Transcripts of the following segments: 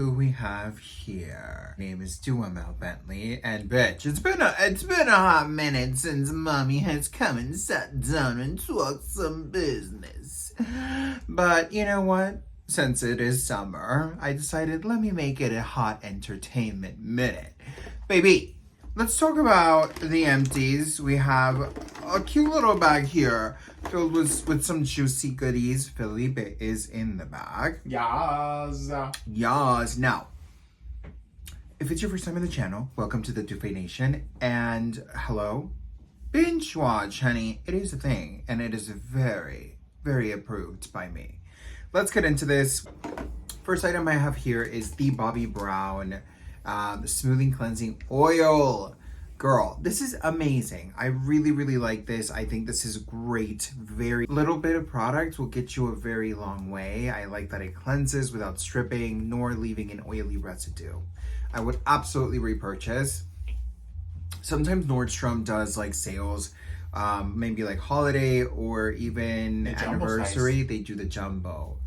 who we have here. Name is Duamel Bentley, and bitch, it's been a hot minute since mommy has come and sat down and talked some business. But you know what? Since it is summer, I decided let me make it a hot entertainment minute. Baby, let's talk about the empties. We have a cute little bag here filled with some juicy goodies. Felipe is in the bag. Yes. Yes. Now, if it's your first time on the channel, welcome to the Dufe Nation. And hello. Binge watch, honey. It is a thing. And it is very, very approved by me. Let's get into this. First item I have here is the Bobbi Brown Smoothing Cleansing Oil. Girl, this is amazing. I really, really like this. I think this is great. Very little bit of product will get you a very long way. I like that it cleanses without stripping nor leaving an oily residue. I would absolutely repurchase. Sometimes Nordstrom does like sales, maybe like holiday or even anniversary. They do the jumbo.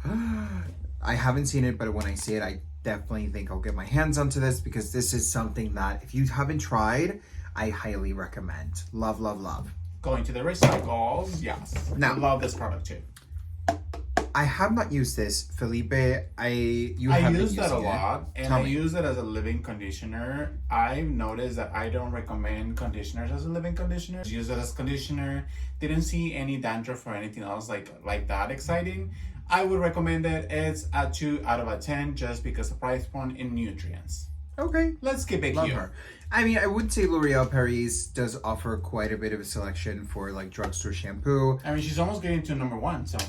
I haven't seen it, but when I see it, I definitely think I'll get my hands onto this because this is something that if you haven't tried, I highly recommend. Love, love, love. Going to the recycles, yes. Now, I love this product too. I have not used this, Felipe. I use that a lot, and Tell I me. use it as a living conditioner. I've noticed that I don't recommend conditioners as a living conditioner. Use it as conditioner. Didn't see any dandruff or anything else like that exciting. I would recommend it. It's a 2 out of 10 just because the price point in nutrients. Okay. Let's keep it Love here. her. I mean, I would say L'Oreal Paris does offer quite a bit of a selection for like drugstore shampoo. I mean, she's almost getting to number 1, so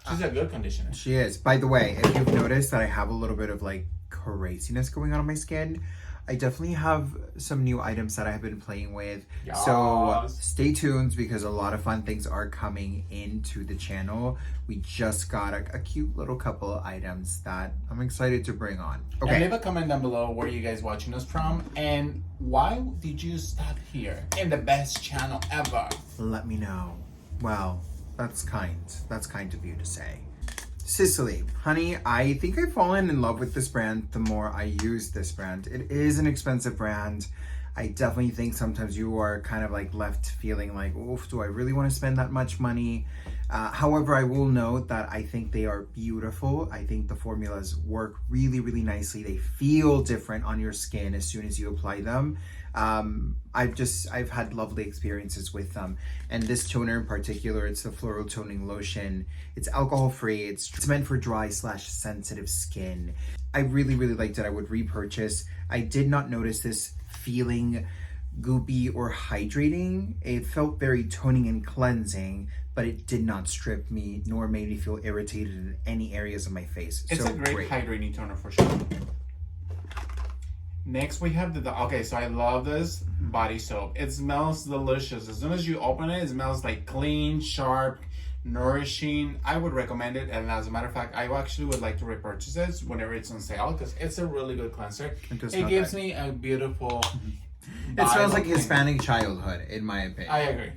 she's a good conditioner. She is. By the way, if you've noticed that I have a little bit of like craziness going on my skin, I definitely have some new items that I have been playing with. Yes. So stay tuned because a lot of fun things are coming into the channel. We just got a cute little couple of items that I'm excited to bring on. Okay. And leave a comment down below where you guys watching us from and why did you stop here in the best channel ever? Let me know. Well, that's kind. That's kind of you to say. Sicily, honey, I think I've fallen in love with this brand the more I use this brand. It is an expensive brand. I definitely think sometimes you are kind of like left feeling like, oof, do I really want to spend that much money? However, I will note that I think they are beautiful. I think the formulas work really, really nicely. They feel different on your skin as soon as you apply them. I've had lovely experiences with them. And this toner in particular, it's the floral toning lotion. It's alcohol free. It's meant for dry/sensitive skin. I really, really liked it. I would repurchase. I did not notice this feeling goopy or hydrating. It felt very toning and cleansing, but it did not strip me nor made me feel irritated in any areas of my face. It's so a great hydrating toner for sure. Next we have okay, so I love this body soap. It smells delicious. As soon as you open it, it smells like clean, sharp, nourishing. I would recommend it, and as a matter of fact, I actually would like to repurchase it whenever it's on sale because it's a really good cleanser. It gives me a beautiful It smells like Hispanic childhood, in my opinion. I agree.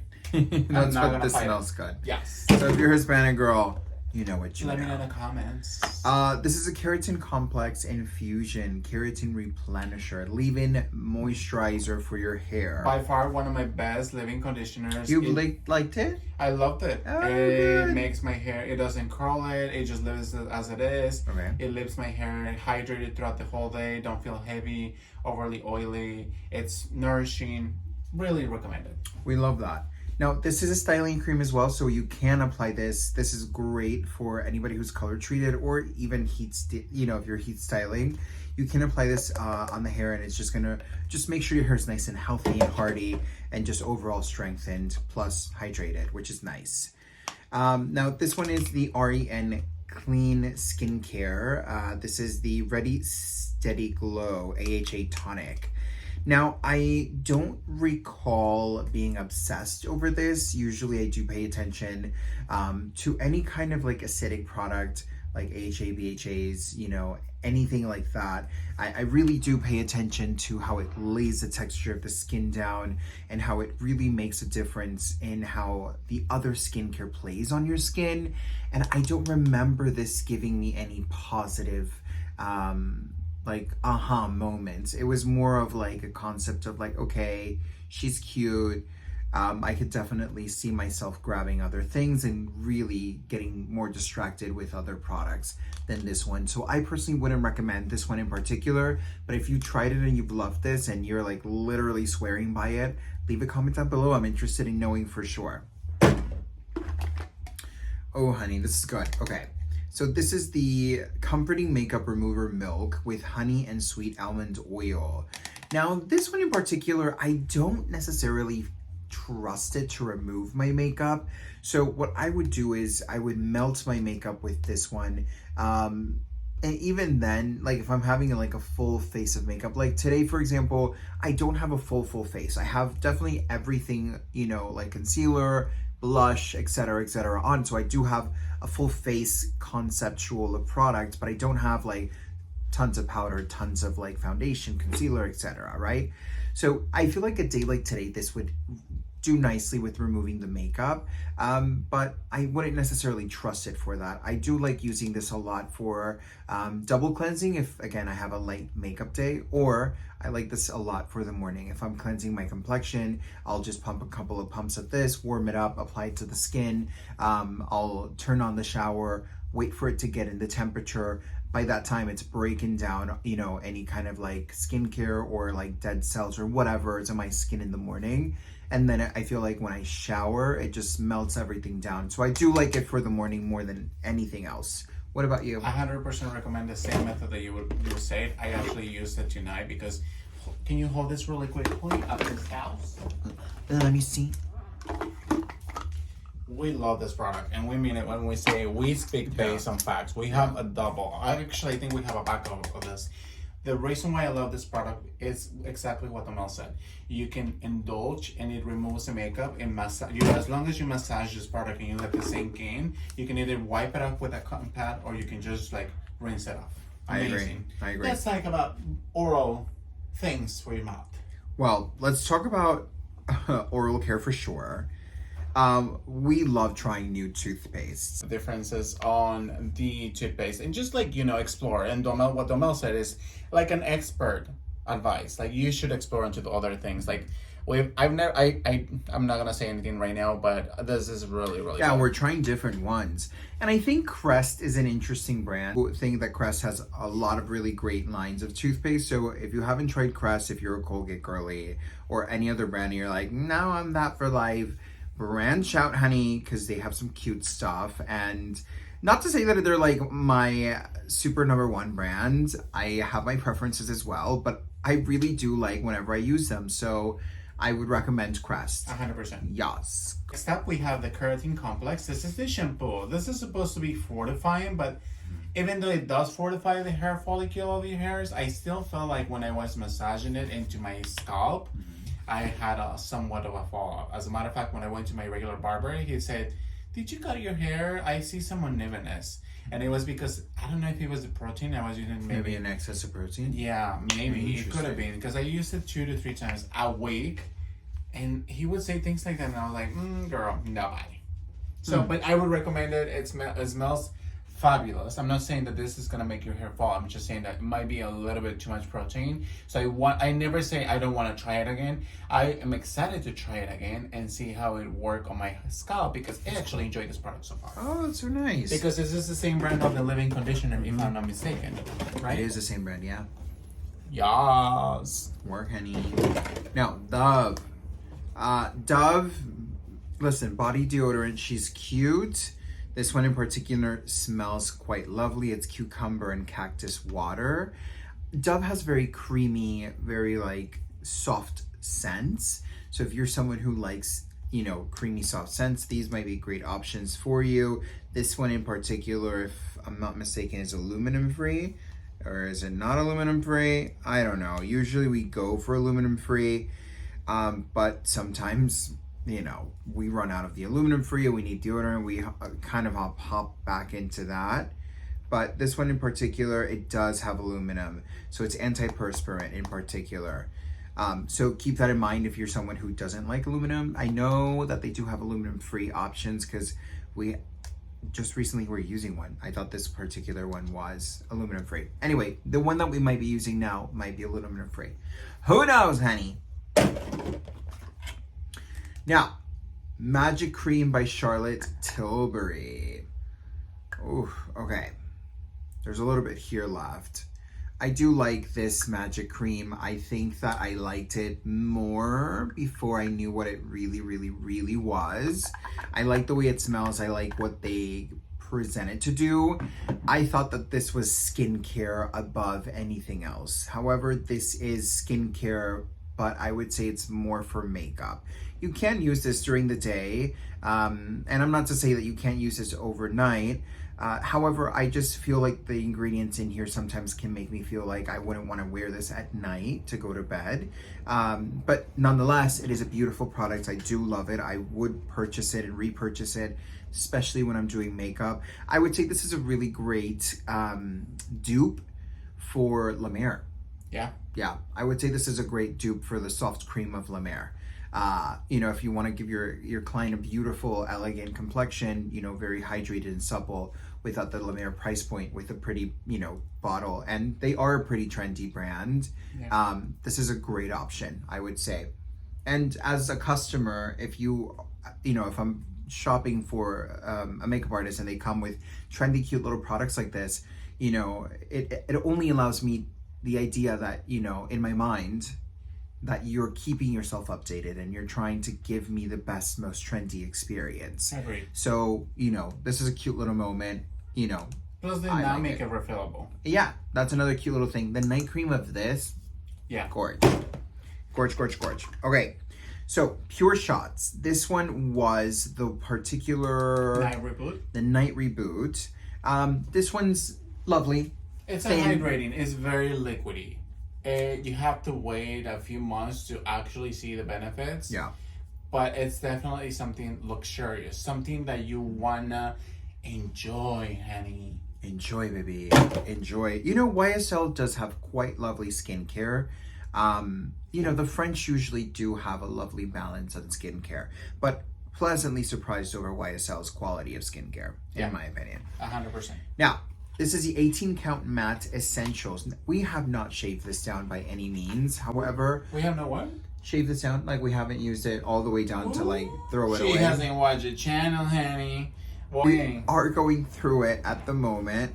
That's what this smells good. Yes. So if you're a Hispanic girl, you know what you Let know. me know in the comments. This is a keratin complex infusion, keratin replenisher, leave-in moisturizer for your hair. By far one of my best living conditioners. You liked it? I loved it. Oh, it good. makes my hair, it doesn't curl it just leaves it as it is. Okay. It leaves my hair hydrated throughout the whole day, don't feel heavy, overly oily. It's nourishing. Really recommend it. We love that. Now, this is a styling cream as well, so you can apply this. This is great for anybody who's color treated or even if you're heat styling. You can apply this on the hair and it's just gonna make sure your hair is nice and healthy and hardy and just overall strengthened plus hydrated, which is nice. Now, this one is the REN Clean Skincare. This is the Ready Steady Glow AHA Tonic. Now, I don't recall being obsessed over this. Usually I do pay attention to any kind of like acidic product like AHA, BHAs, anything like that. I really do pay attention to how it lays the texture of the skin down and how it really makes a difference in how the other skincare plays on your skin. And I don't remember this giving me any positive like aha moments. It was more of like a concept of like, okay, she's cute. I could definitely see myself grabbing other things and really getting more distracted with other products than this one. So I personally wouldn't recommend this one in particular, but if you tried it and you've loved this and you're like literally swearing by it, leave a comment down below. I'm interested in knowing for sure. Oh, honey, this is good. Okay. So this is the Comforting Makeup Remover Milk with honey and sweet almond oil. Now, this one in particular, I don't necessarily trust it to remove my makeup. So what I would do is I would melt my makeup with this one. And even then, like if I'm having like a full face of makeup, like today, for example, I don't have a full face. I have definitely everything, you know, like concealer, blush, etc., on. So I do have a full face conceptual of product, but I don't have like tons of powder, tons of like foundation, concealer, etc., right? So I feel like a day like today, this would do nicely with removing the makeup, but I wouldn't necessarily trust it for that. I do like using this a lot for double cleansing if, again, I have a light makeup day, or I like this a lot for the morning. If I'm cleansing my complexion, I'll just pump a couple of pumps of this, warm it up, apply it to the skin. I'll turn on the shower, wait for it to get in the temperature. By that time, it's breaking down, you know, any kind of like skincare or like dead cells or whatever is in my skin in the morning. And then I feel like when I shower, it just melts everything down. So I do like it for the morning more than anything else. What about you? 100% recommend the same method that you said. I actually used it tonight because, can you hold this really quickly up this house? Let me see. We love this product, and we mean it when we say we speak based on facts. We have a double. I actually think we have a backup of this. The reason why I love this product is exactly what Mel said. You can indulge and it removes the makeup and massage. As long as you massage this product and you let it sink in, you can either wipe it off with a cotton pad or you can just like rinse it off. Amazing. I agree. Let's talk about oral things for your mouth. Well, let's talk about oral care for sure. We love trying new toothpastes. Differences on the toothpaste and just like, you know, explore. And what Domel said is like an expert advice. Like you should explore into the other things. Like I'm not gonna say anything right now, but this is really yeah, good. We're trying different ones, and I think Crest is an interesting brand. I think that Crest has a lot of really great lines of toothpaste. So if you haven't tried Crest, if you're a Colgate girly or any other brand and you're like, no, I'm that for life, branch out, honey, because they have some cute stuff. And not to say that they're like my super number one brand. I have my preferences as well, but I really do like whenever I use them. So I would recommend Crest. 100%. Yes. Next up, we have the Keratin Complex. This is the shampoo. This is supposed to be fortifying, but even though it does fortify the hair follicle of your hairs, I still felt like when I was massaging it into my scalp, I had somewhat of a fall off. As a matter of fact, when I went to my regular barber, he said, "Did you cut your hair? I see some unevenness." And it was because, I don't know if it was the protein I was using. Maybe an excess of protein? Yeah, maybe. It could have been. Because I used it 2 to 3 times a week. And he would say things like that. And I was like, girl, nobody. So, but I would recommend it. It smells fabulous. I'm not saying that this is gonna make your hair fall. I'm just saying that it might be a little bit too much protein. So I never say I don't want to try it again. I am excited to try it again and see how it works on my scalp because I actually enjoy this product so far. Oh, that's so nice. Because this is the same brand of the Living Conditioner, if I'm not mistaken, right? It is the same brand, yeah. Yes. Work, honey. Now, Dove. Dove, listen, body deodorant. She's cute. This one in particular smells quite lovely. It's cucumber and cactus water. Dove has very creamy, very like soft scents. So if you're someone who likes, you know, creamy soft scents, these might be great options for you. This one in particular, if I'm not mistaken, is aluminum free. Or is it not aluminum free? I don't know. Usually we go for aluminum free. But sometimes, you know, we run out of the aluminum free and we need deodorant. We kind of hop back into that. But this one in particular, it does have aluminum. So it's antiperspirant in particular. So keep that in mind if you're someone who doesn't like aluminum. I know that they do have aluminum free options because we just recently we're using one. I thought this particular one was aluminum free. Anyway, the one that we might be using now might be aluminum free. Who knows, honey? Now, Magic Cream by Charlotte Tilbury. Ooh, okay. There's a little bit here left. I do like this Magic Cream. I think that I liked it more before I knew what it really was. I like the way it smells. I like what they present it to do. I thought that this was skincare above anything else. However, this is skincare, but I would say it's more for makeup. You can use this during the day, and I'm not to say that you can't use this overnight. However, I just feel like the ingredients in here sometimes can make me feel like I wouldn't want to wear this at night to go to bed. But nonetheless, it is a beautiful product. I do love it. I would purchase it and repurchase it, especially when I'm doing makeup. I would say this is a really great dupe for La Mer. Yeah. Yeah, I would say this is a great dupe for the soft cream of La Mer. You know, if you want to give your client a beautiful, elegant complexion, you know, very hydrated and supple without the La Mer price point with a pretty, you know, bottle. And they are a pretty trendy brand. Yeah. This is a great option, I would say. And as a customer, if you know, if I'm shopping for a makeup artist and they come with trendy, cute little products like this, you know, it only allows me the idea that, you know, in my mind, that you're keeping yourself updated and you're trying to give me the best, most trendy experience. Agreed. So, you know, this is a cute little moment, you know. Plus they now make it refillable. Yeah, that's another cute little thing. The night cream of this, yeah. Gorge. Okay, so Pure Shots. This one was the particular... The night reboot. This one's lovely. It's hydrating. It's very liquidy. You have to wait a few months to actually see the benefits. Yeah. But it's definitely something luxurious. Something that you wanna enjoy, honey. Enjoy, baby. Enjoy. You know, YSL does have quite lovely skincare. You know, the French usually do have a lovely balance on skincare. But pleasantly surprised over YSL's quality of skincare, in my opinion. 100%. Now, this is the 18 Count Matte Essentials. We have not shaved this down by any means. However... We have no what? Shave this down. Like, we haven't used it all the way down to, like, throw it away. She hasn't watched the channel, honey. We are going through it at the moment.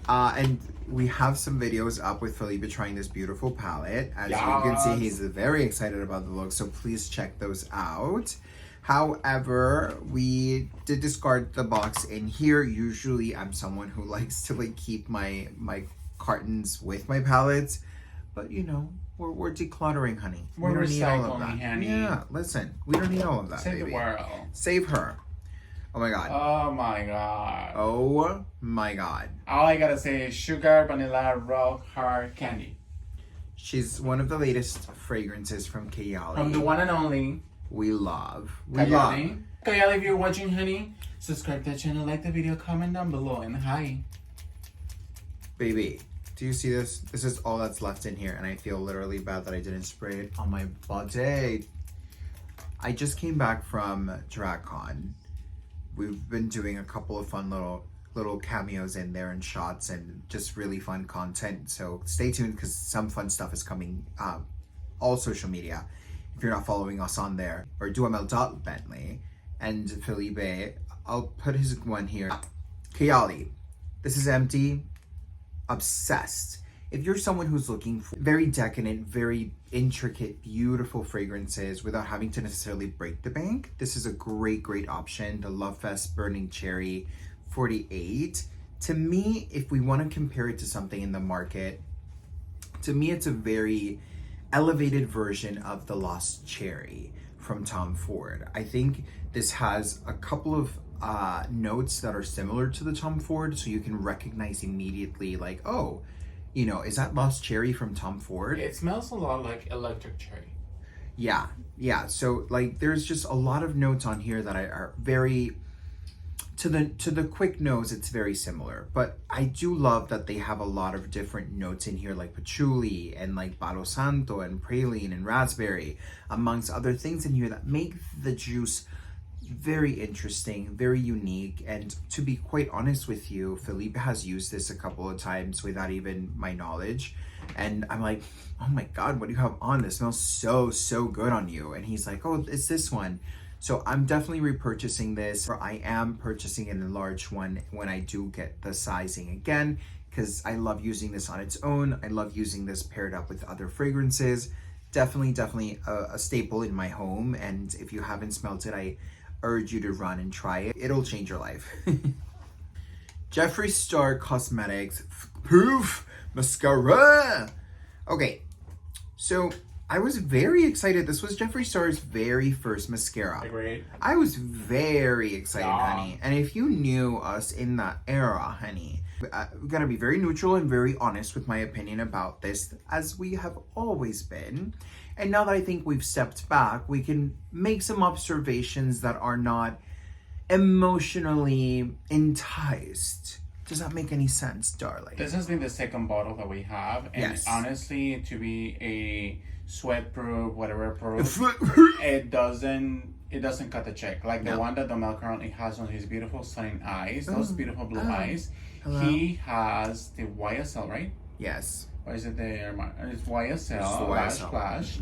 And we have some videos up with Felipe trying this beautiful palette. As you can see, he's very excited about the look. So please check those out. However, we did discard the box in here. Usually I'm someone who likes to like keep my cartons with my palettes, but you know, we're decluttering, honey. We're recycling, honey. Yeah, listen, we don't need all of that, Save baby. the world. Save her. Oh my god. Oh my god. Oh my god. All I gotta say is sugar, vanilla, rock, hard candy. She's one of the latest fragrances from Kayali. From the one and only. We love. Kayali, if you're watching, honey, subscribe to the channel, like the video, comment down below, and hi. Baby, do you see this? This is all that's left in here, and I feel literally bad that I didn't spray it on my body. I just came back from DragCon. We've been doing a couple of fun little cameos in there and shots and just really fun content. So stay tuned because some fun stuff is coming all social media. If you're not following us on there, or duamel.bentley and Felipe, I'll put his one here. Kayali, this is empty. Obsessed. If you're someone who's looking for very decadent, very intricate, beautiful fragrances without having to necessarily break the bank, this is a great option. The Love Fest Burning Cherry 48. To me, if we want to compare it to something in the market, to me it's a very elevated version of the Lost Cherry from Tom Ford. I think this has a couple of notes that are similar to the Tom Ford, so you can recognize immediately like, oh, you know, is that Lost Cherry from Tom Ford? It smells a lot like electric cherry. Yeah. So like there's just a lot of notes on here that are very, to the quick nose, it's very similar. But I do love that they have a lot of different notes in here, like patchouli and like Palo Santo and praline and raspberry, amongst other things in here that make the juice very interesting, very unique. And to be quite honest with you, Felipe has used this a couple of times without even my knowledge. And I'm like, oh my God, what do you have on? This smells so good on you. And he's like, oh, it's this one. So I'm definitely repurchasing this, or I am purchasing an enlarged one when I do get the sizing again, because I love using this on its own. I love using this paired up with other fragrances. Definitely a staple in my home. And if you haven't smelled it, I urge you to run and try it. It'll change your life. Jeffree Star Cosmetics Proof Mascara. Okay, so I was very excited. This was Jeffree Star's very first mascara. Agreed. I was very excited, honey. And if you knew us in that era, honey, I'm gonna be very neutral and very honest with my opinion about this, as we have always been. And now that I think we've stepped back, we can make some observations that are not emotionally enticed. Does that make any sense, darling? This has been the second bottle that we have, and Yes. honestly, to be a sweat proof, whatever proof, it doesn't cut the check. Like the one that Domel currently has on his beautiful stunning eyes, those beautiful blue eyes. Hello. He has the YSL, right? Yes. Or is it the it's YSL, It's the Lash YSL. Flash.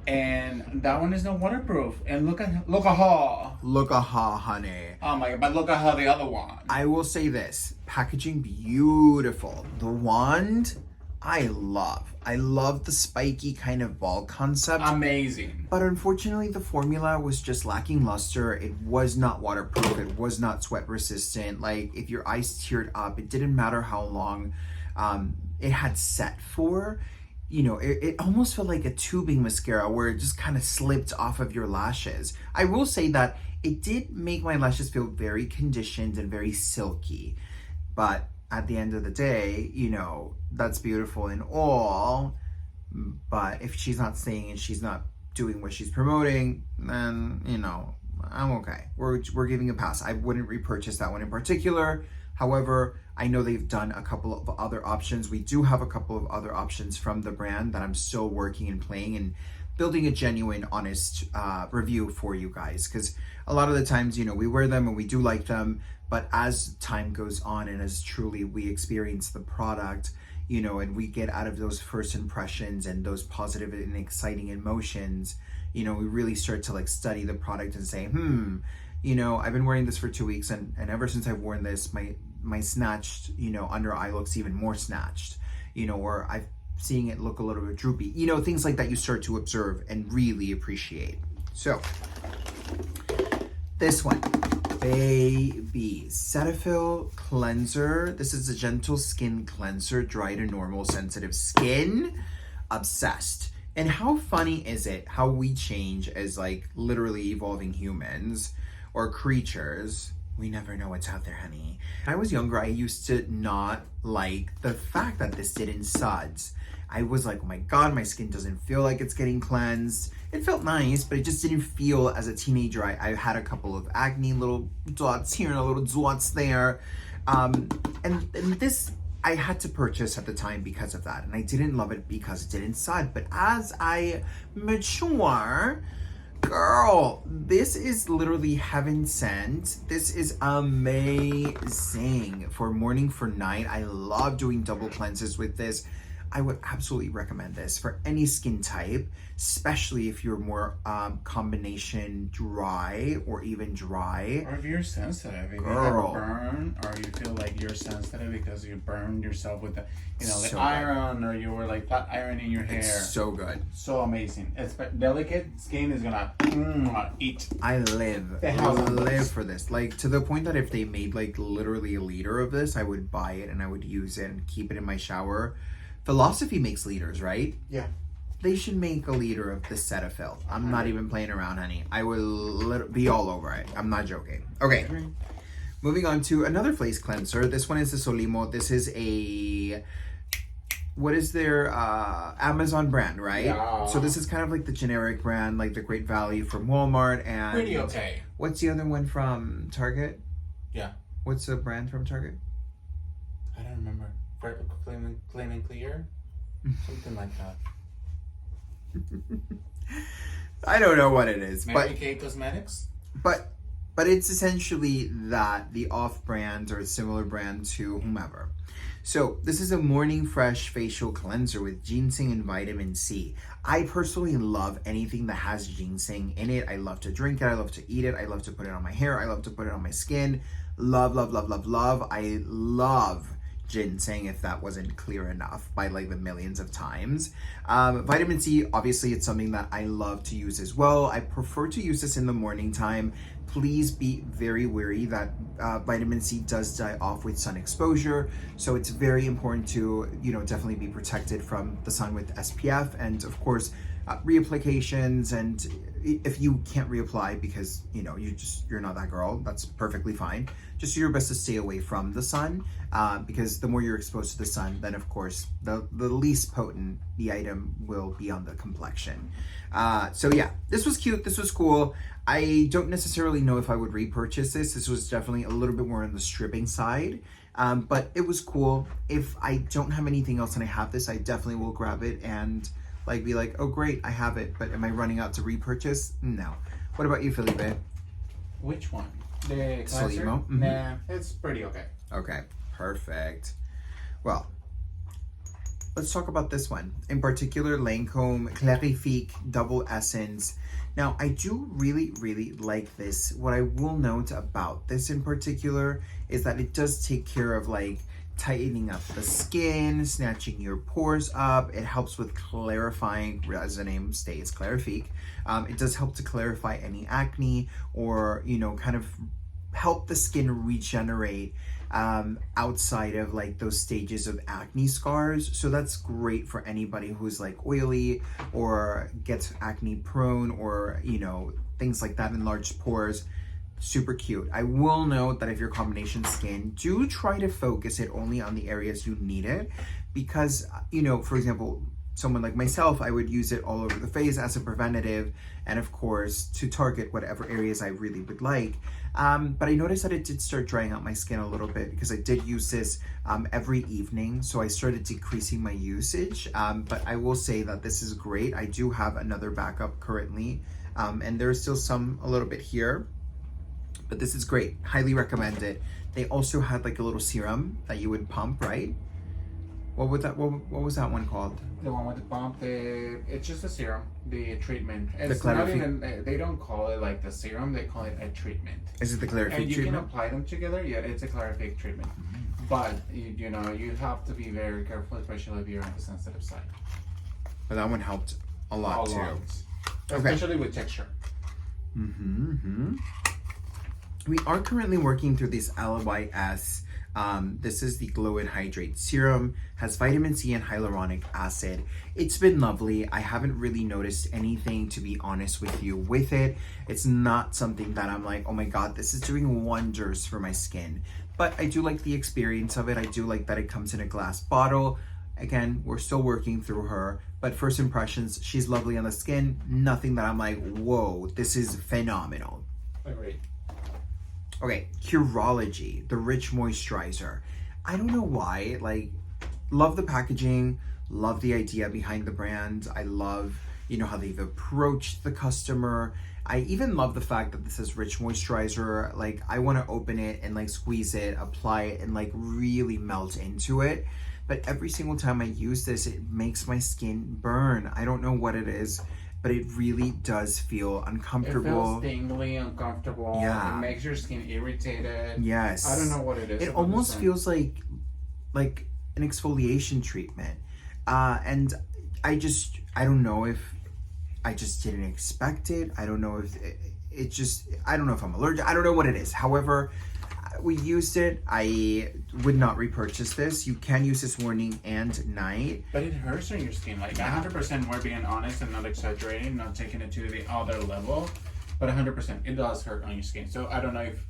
And that one is not waterproof. And look at her. Look aha, honey. Oh my God, but look at her, the other one. I will say this, packaging beautiful. The wand, I love. I love the spiky kind of ball concept. Amazing. But unfortunately, the formula was just lacking luster. It was not waterproof. It was not sweat resistant. Like, if your eyes teared up, it didn't matter how long it had set for. You know, it almost felt like a tubing mascara where it just kind of slipped off of your lashes. I will say that it did make my lashes feel very conditioned and very silky. But at the end of the day, you know, that's beautiful and all. But if she's not staying and she's not doing what she's promoting, then, you know, I'm okay. We're giving a pass. I wouldn't repurchase that one in particular. However, I know they've done a couple of other options. We do have a couple of other options from the brand that I'm still working and playing and building a genuine, honest review for you guys. Because a lot of the times, you know, we wear them and we do like them, but as time goes on and as truly we experience the product, you know, and we get out of those first impressions and those positive and exciting emotions, you know, we really start to like study the product and say, you know, I've been wearing this for 2 weeks and ever since I've worn this, my snatched, you know, under eye looks even more snatched, you know, or I'm seeing it look a little bit droopy, you know, things like that you start to observe and really appreciate. So, this one, baby, Cetaphil Cleanser. This is a gentle skin cleanser, dry to normal sensitive skin. Obsessed. And how funny is it how we change as like literally evolving humans or creatures? We never know what's out there, honey. When I was younger, I used to not like the fact that this didn't suds. I was like, oh my God, my skin doesn't feel like it's getting cleansed. It felt nice, but it just didn't feel as a teenager. I had a couple of acne little dots here and a little dots there. And this I had to purchase at the time because of that. And I didn't love it because it didn't sud. But as I mature, girl, this is literally heaven sent. This is amazing for morning, for night. I love doing double cleanses with this. I would absolutely recommend this for any skin type, especially if you're more combination dry or even dry. Or if you're sensitive, if you have a burn, or you feel like you're sensitive because you burned yourself with the, you know, the iron, or you were like flat ironing your hair. It's so good. So amazing. It's delicate skin is gonna eat. I live for this. Like, to the point that if they made like literally a liter of this, I would buy it and I would use it and keep it in my shower. Philosophy makes liters, right? Yeah. They should make a liter of this Cetaphil. I'm not even playing around, honey. I will be all over it. I'm not joking. Okay. Moving on to another face cleanser. This one is the Solimo. This is a, what is their Amazon brand, right? Yeah. So this is kind of like the generic brand, like the Great Value from Walmart. And Pretty okay. What's the other one from Target? Yeah. What's the brand from Target? I don't remember. Clean and clear? Something like that. I don't know what it is. Mary Kay Cosmetics? But but it's essentially that, the off-brand or similar brand to whomever. So this is a morning fresh facial cleanser with ginseng and vitamin C. I personally love anything that has ginseng in it. I love to drink it. I love to eat it. I love to put it on my hair. I love to put it on my skin. Love, love, love, love, love. I love ginseng, if that wasn't clear enough by like the millions of times. Vitamin C, obviously it's something that I love to use as well. I prefer to use this in the morning time. Please be very wary that vitamin C does die off with sun exposure. So it's very important to, definitely be protected from the sun with SPF, and of course, reapplications. And if you can't reapply because, you're not that girl, that's perfectly fine. Just do your best to stay away from the sun, because the more you're exposed to the sun, then of course, the least potent the item will be on the complexion. So yeah, this was cute. This was cool. I don't necessarily know if I would repurchase this. This was definitely a little bit more on the stripping side, but it was cool. If I don't have anything else and I have this, I definitely will grab it and be like, oh great, I have it. But am I running out to repurchase? No. What about you, Felipe? Which one? The cleanser? Mm-hmm. Nah, it's pretty okay. Okay, perfect. Well, let's talk about this one. In particular, Lancome Clarifique Double Essence. Now, I do really, really like this. What I will note about this in particular is that it does take care of tightening up the skin, snatching your pores up. It helps with clarifying, as the name states, Clarifique. It does help to clarify any acne, or, kind of help the skin regenerate outside of those stages of acne scars. So that's great for anybody who's oily or gets acne prone, or things like that, enlarged pores. Super cute. I will note that if you're combination skin, do try to focus it only on the areas you need it, because for example, someone like myself, I would use it all over the face as a preventative, and of course to target whatever areas I really would like. But I noticed that it did start drying out my skin a little bit, because I did use this every evening, so I started decreasing my usage. But I will say that this is great. I do have another backup currently, and there's still a little bit here, but this is great. Highly recommend it. They also had a little serum that you would pump, right? What was that one called? The one with the pump, it's just a serum, the treatment. It's the not even, they don't call it the serum, they call it a treatment. Is it the Clarifique treatment? And you treatment? can apply them together, yeah, it's a Clarifique treatment. But, you have to be very careful, especially if you're on the sensitive side. But that one helped a lot too. Especially with texture. We are currently working through this LYS. This is the Glow and Hydrate Serum, has vitamin C and hyaluronic acid. It's been lovely. I haven't really noticed anything, to be honest with you, with it. It's not something that I'm like, oh my God, this is doing wonders for my skin. But I do like the experience of it. I do like that it comes in a glass bottle. Again, we're still working through her, but first impressions, she's lovely on the skin. Nothing that I'm like, whoa, this is phenomenal. Agreed. Okay, Curology, the Rich Moisturizer. I don't know why, love the packaging, love the idea behind the brand. I love, how they've approached the customer. I even love the fact that this is Rich Moisturizer. I want to open it and squeeze it, apply it, and really melt into it. But every single time I use this, it makes my skin burn. I don't know what it is, but it really does feel uncomfortable. It feels tingly, uncomfortable. Yeah. It makes your skin irritated. Yes. I don't know what it is. It almost feels like an exfoliation treatment. And I don't know if I just didn't expect it. I don't know if I don't know if I'm allergic. I don't know what it is. However, we used it. I would not repurchase this. You can use this morning and night. But it hurts on your skin. 100%, we're being honest and not exaggerating, not taking it to the other level. But 100%, it does hurt on your skin. So I don't know if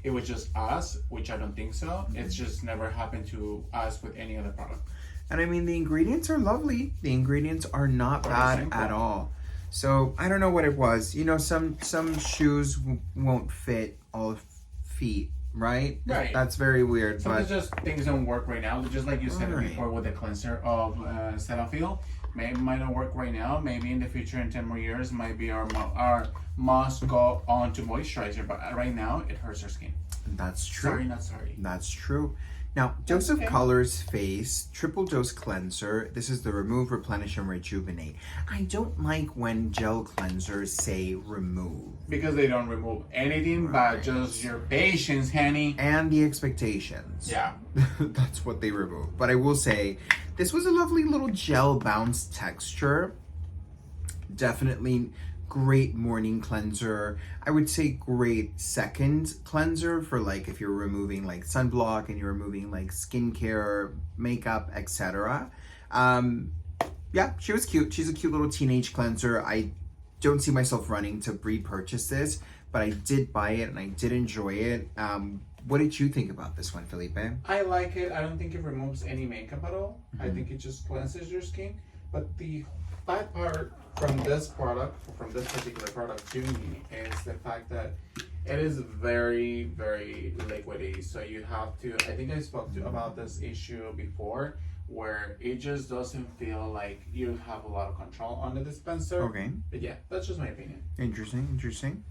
it was just us, which I don't think so. It's just never happened to us with any other product. And I mean, the ingredients are lovely. The ingredients are not bad at all. So I don't know what it was. Some shoes won't fit all feet right? Right. That's very weird. Sometimes But just things don't work right now. Just like you said Right. before with the cleanser of Cetaphil. Maybe might not work right now. Maybe in the future, in 10 more years, might be our must go on to moisturizer. But right now, it hurts our skin. that's true. Sorry, not sorry. That's true. Now, Dose of okay. Colors Face Triple Dose Cleanser. This is the Remove, Replenish, and Rejuvenate. I don't like when gel cleansers say remove. Because they don't remove anything Right. but just your patience, honey. And the expectations. Yeah. That's what they remove. But I will say, this was a lovely little gel bounce texture. Definitely great morning cleanser. I would say great second cleanser for like if you're removing like sunblock and you're removing like skincare, makeup, etc. Yeah, she was cute. She's a cute little teenage cleanser. I don't see myself running to repurchase this, but I did buy it and I did enjoy it. What did you think about this one, Felipe? I like it. I don't think it removes any makeup at all. I think it just cleanses your skin. But the bad part from this particular product to me, is the fact that it is very, very liquidy. So you have to, I think I spoke about this issue before, where it just doesn't feel like you have a lot of control on the dispenser. Okay. But yeah, that's just my opinion. Interesting.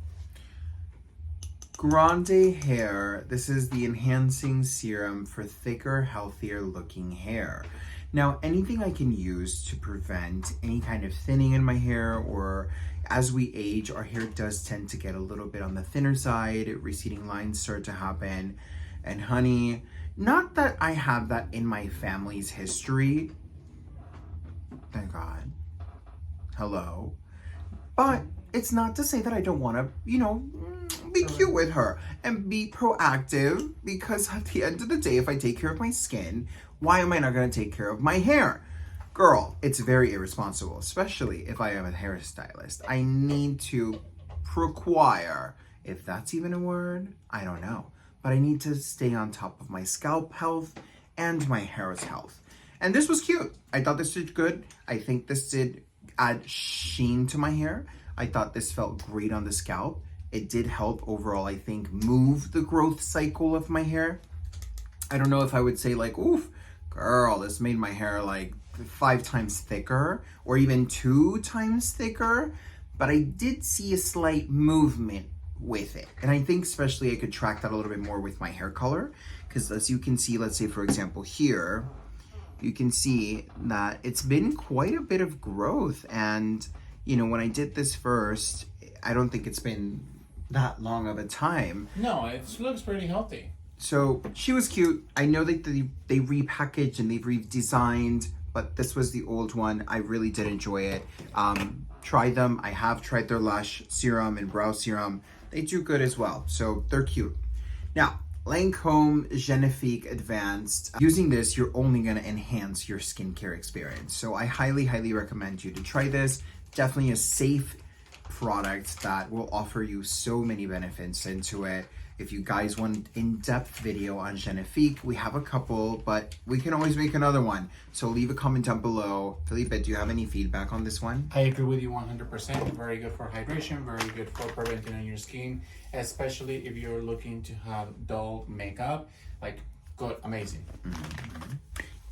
Grande Hair. This is the enhancing serum for thicker, healthier looking hair. Now, anything I can use to prevent any kind of thinning in my hair, or as we age, our hair does tend to get a little bit on the thinner side, receding lines start to happen. And honey, not that I have that in my family's history. Thank God. Hello. But it's not to say that I don't want to, be cute with her and be proactive, because at the end of the day, if I take care of my skin, why am I not going to take care of my hair? Girl, it's very irresponsible, especially if I am a hairstylist. I need to require, if that's even a word, I don't know, but I need to stay on top of my scalp health and my hair's health. And this was cute. I thought this did good. I think this did add sheen to my hair. I thought this felt great on the scalp. It did help overall, I think, move the growth cycle of my hair. I don't know if I would say like, oof, girl, this made my hair like 5 times thicker or even 2 times thicker, but I did see a slight movement with it. And I think especially I could track that a little bit more with my hair color, because as you can see, let's say for example here, you can see that it's been quite a bit of growth. And when I did this first, I don't think it's been that long of a time. No, it looks pretty healthy. So she was cute. I know that they repackaged and they've redesigned, but this was the old one. I really did enjoy it. Try them. I have tried their lash serum and brow serum. They do good as well. So they're cute. Now, Lancome Genifique Advanced. Using this, you're only going to enhance your skincare experience. So I highly, highly recommend you to try this. Definitely a safe product that will offer you so many benefits into it. If you guys want an in-depth video on Genifique, we have a couple, but we can always make another one. So leave a comment down below. Felipe, do you have any feedback on this one? I agree with you 100%. Very good for hydration, very good for preventing on your skin, especially if you're looking to have dull makeup. Like, good, amazing.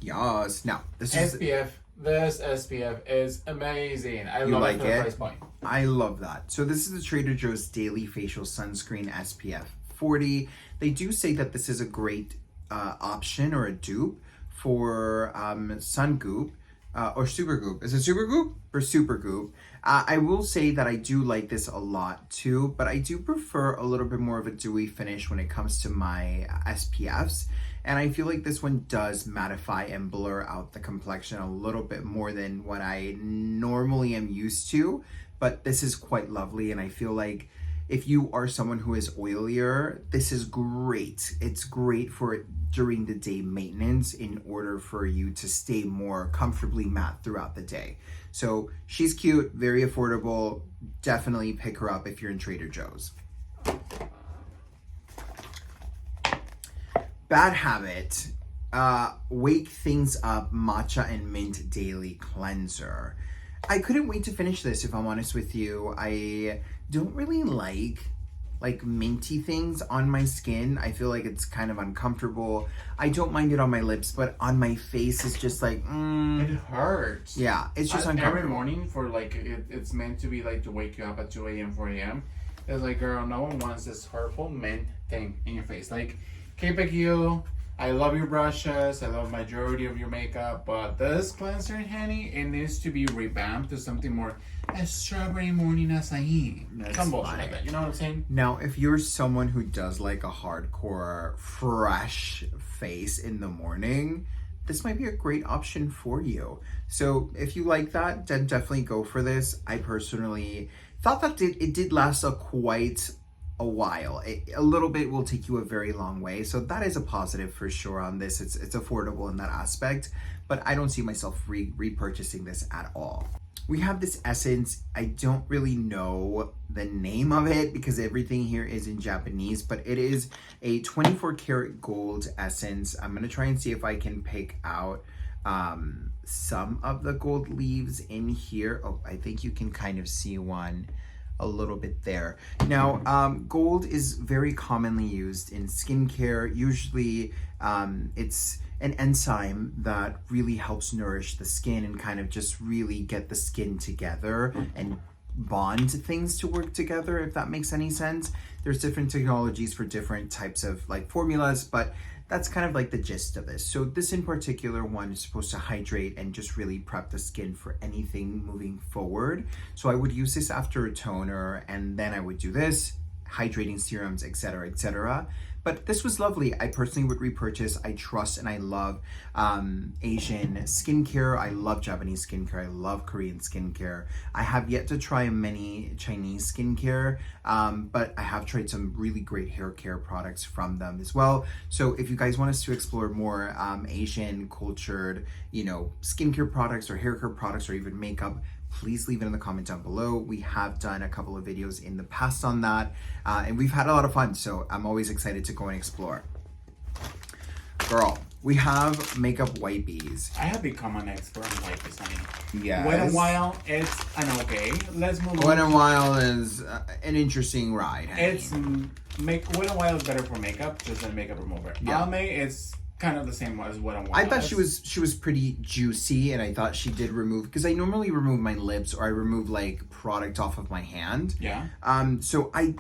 Yes. Now, this is SPF. This SPF is amazing. I love it for the price point. I love that. So this is the Trader Joe's Daily Facial Sunscreen SPF 40. They do say that this is a great option or a dupe for Sun Goop or Super Goop. Is it Super Goop or Super Goop? I will say that I do like this a lot too, but I do prefer a little bit more of a dewy finish when it comes to my SPFs. And I feel like this one does mattify and blur out the complexion a little bit more than what I normally am used to. But this is quite lovely, and I feel like if you are someone who is oilier, this is great. It's great for during the day maintenance in order for you to stay more comfortably matte throughout the day. So she's cute, very affordable. Definitely pick her up if you're in Trader Joe's. Bad Habit, Wake Things Up Matcha and Mint Daily Cleanser. I couldn't wait to finish this, if I'm honest with you. I don't really like like minty things on my skin. I feel like it's kind of uncomfortable. I don't mind it on my lips, but on my face it's just like it hurts. Yeah, it's just uncomfortable. Every morning for like it's meant to be like to wake you up at 2 a.m. 4 a.m. It's like, girl, no one wants this hurtful mint thing in your face. Like, keep it cute. I love your brushes. I love majority of your makeup, but this cleanser, honey, it needs to be revamped to something more a strawberry morning acai. Some bullshit like that. You know what I'm saying? Now, if you're someone who does like a hardcore fresh face in the morning, this might be a great option for you. So if you like that, then definitely go for this. I personally thought that it did last quite a while. A little bit will take you a very long way, so that is a positive for sure on this. It's affordable in that aspect, but I don't see myself repurchasing this at all. We have this essence. I don't really know the name of it because everything here is in Japanese, but it is a 24 karat gold essence. I'm gonna try and see if I can pick out some of the gold leaves in here. Oh, I think you can kind of see one a little bit there. Now, gold is very commonly used in skincare. Usually, it's an enzyme that really helps nourish the skin and kind of just really get the skin together and bond things to work together, if that makes any sense. There's different technologies for different types of like formulas, but that's kind of like the gist of this. So this in particular one is supposed to hydrate and just really prep the skin for anything moving forward. So I would use this after a toner, and then I would do this, hydrating serums, etc., etc. But this was lovely. I personally would repurchase. I trust and I love Asian skincare. I love Japanese skincare. I love Korean skincare. I have yet to try many Chinese skincare, but I have tried some really great hair care products from them as well. So if you guys want us to explore more Asian cultured, skincare products or hair care products or even makeup, please leave it in the comment down below. We have done a couple of videos in the past on that, and we've had a lot of fun, so I'm always excited to go and explore. Girl, we have makeup wipies. I have become an expert on wipes, honey. Yes. Wait a while, it's an okay. Let's move on. Wait a while is an interesting ride, honey. Wait a while is better for makeup, just a makeup remover. Yeah. Almay is kind of the same as Wet n Wild. I thought she was pretty juicy, and I thought she did remove, because I normally remove my lips or I remove like product off of my hand. Yeah. So I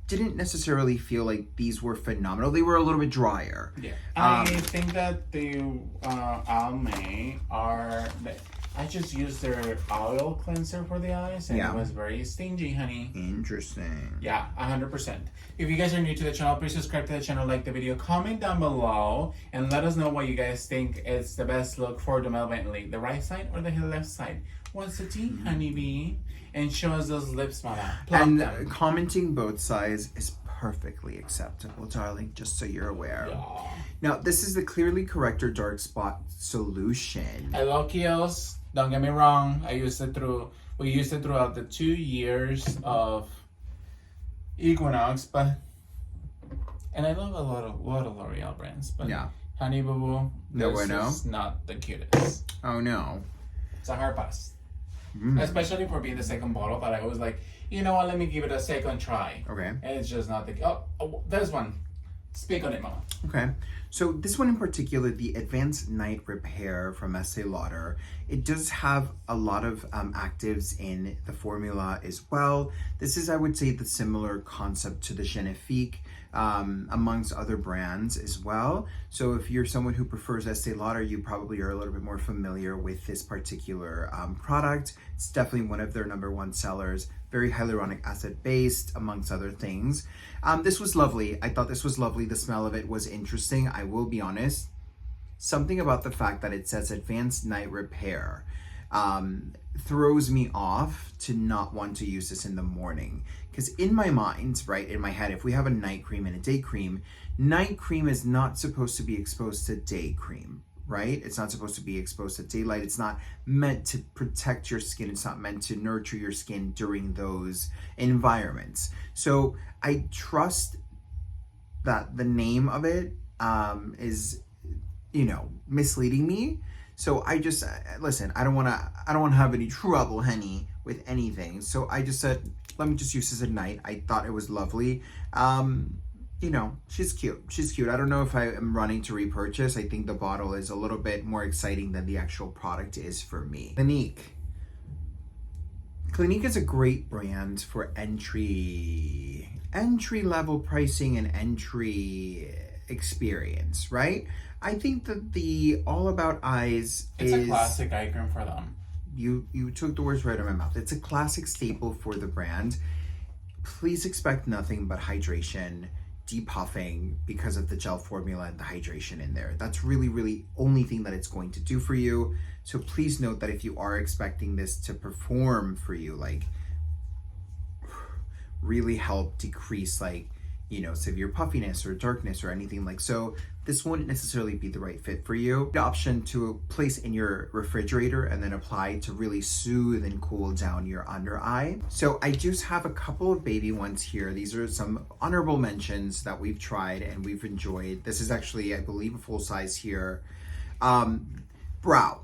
didn't necessarily feel like these were phenomenal. They were a little bit drier. Yeah. I think that the Almay are. I just used their oil cleanser for the eyes, and it was very stingy, honey. Interesting. Yeah, 100%. If you guys are new to the channel, please subscribe to the channel, like the video, comment down below, and let us know what you guys think is the best look for the Mel Bentley. The right side or the left side? What's the tea, honeybee? And show us those lips, mama. And commenting both sides is perfectly acceptable, darling, just so you're aware. Yeah. Now, this is the Clearly Corrector Dark Spot Solution. I love Kiehl's. Don't get me wrong. We used it throughout the 2 years of Equinox, and I love a lot of L'Oreal brands, but Honey Boo Boo, this is not the cutest. Oh no. It's a hard pass. Especially for being the second bottle, but I was like, you know what, let me give it a second try. Okay. And it's just not the there's one. Speak on it, mama. Okay. So this one in particular, the Advanced Night Repair from Estee Lauder, it does have a lot of actives in the formula as well. This is, I would say, the similar concept to the Genifique, amongst other brands as well. So if you're someone who prefers Estee Lauder, you probably are a little bit more familiar with this particular product. It's definitely one of their #1 sellers. Very hyaluronic acid based, amongst other things. This was lovely. I thought this was lovely. The smell of it was interesting. I will be honest. Something about the fact that it says Advanced Night Repair throws me off to not want to use this in the morning. Because in my mind, right, in my head, if we have a night cream and a day cream is not supposed to be exposed to day cream, right? It's not supposed to be exposed to daylight. It's not meant to protect your skin. It's not meant to nurture your skin during those environments. So I trust that the name of it is, misleading me. So I just, listen, I don't want to have any trouble, honey, with anything. So I just said, let me just use this at night. I thought it was lovely. You know, she's cute. She's cute. I don't know if I am running to repurchase. I think the bottle is a little bit more exciting than the actual product is for me. Clinique. Clinique is a great brand for entry level pricing and entry experience, right? I think that the All About Eyes It's a classic icon for them. You took the words right out of my mouth. It's a classic staple for the brand. Please expect nothing but hydration, depuffing because of the gel formula and the hydration in there. That's really only thing that it's going to do for you. So please note that if you are expecting this to perform for you, like really help decrease like, you know, severe puffiness or darkness or anything like so, this wouldn't necessarily be the right fit for you. The option to place in your refrigerator and then apply to really soothe and cool down your under eye. So I just have a couple of baby ones here. These are some honorable mentions that we've tried and we've enjoyed. This is actually, I believe, a full size here. Brow.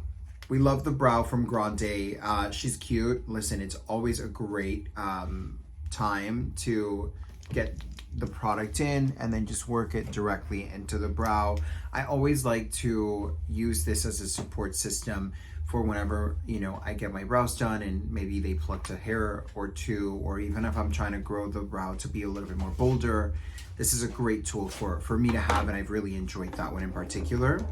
We love the Brow from Grande. She's cute. Listen, it's always a great time to get the product in and then just work it directly into the brow. I always like to use this as a support system for whenever, you know, I get my brows done and maybe they plucked a hair or two, or even if I'm trying to grow the brow to be a little bit more bolder, this is a great tool for me to have, and I've really enjoyed that one in particular.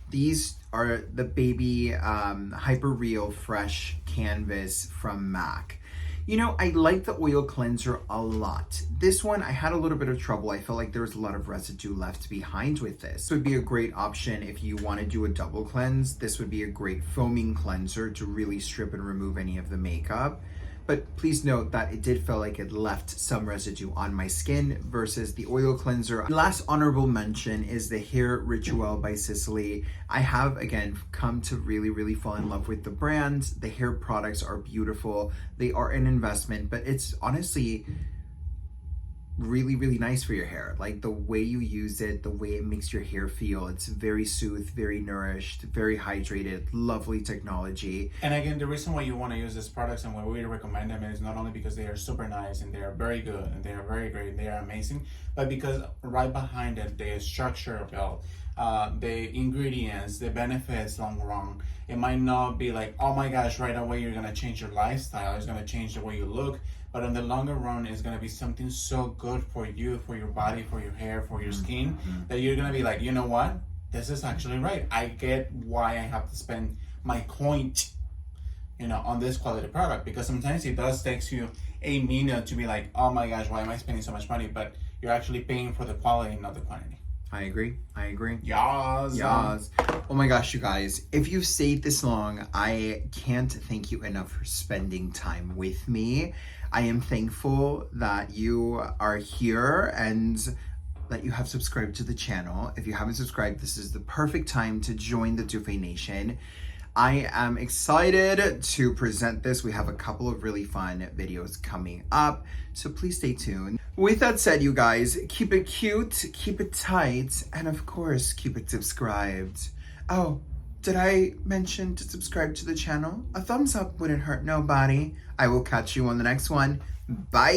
These are the baby Hyper Real Fresh Canvas from MAC. You know, I like the oil cleanser a lot. This one, I had a little bit of trouble. I felt like there was a lot of residue left behind with this. This would be a great option if you want to do a double cleanse. This would be a great foaming cleanser to really strip and remove any of the makeup. But please note that it did feel like it left some residue on my skin versus the oil cleanser. Last honorable mention is the Hair Ritual by Sicily. I have, again, come to really fall in love with the brand. The hair products are beautiful. They are an investment, but it's honestly really nice for your hair. Like the way you use it, the way it makes your hair feel, it's very soothed, very nourished, very hydrated, lovely technology. And again, the reason why you want to use these products and why we recommend them is not only because they are super nice and they are very good and they are very great, they are amazing, but because right behind it, the structure built, the ingredients, the benefits long run. It might not be like, oh my gosh, right away you're gonna change your lifestyle, it's gonna change the way you look, but in the longer run, it's gonna be something so good for you, for your body, for your hair, for your skin, that you're gonna be like, you know what? This is actually right. I get why I have to spend my coin, you know, on this quality product, because sometimes it does takes you a minute to be like, oh my gosh, why am I spending so much money? But you're actually paying for the quality, not the quantity. I agree. Yes. Yes. Oh my gosh, you guys. If you've stayed this long, I can't thank you enough for spending time with me. I am thankful that you are here and that you have subscribed to the channel. If you haven't subscribed, this is the perfect time to join the Dufe Nation. I am excited to present this. We have a couple of really fun videos coming up, so please stay tuned. With that said, you guys, keep it cute, keep it tight, and of course, keep it subscribed. Oh, did I mention to subscribe to the channel? A thumbs up wouldn't hurt nobody. I will catch you on the next one. Bye!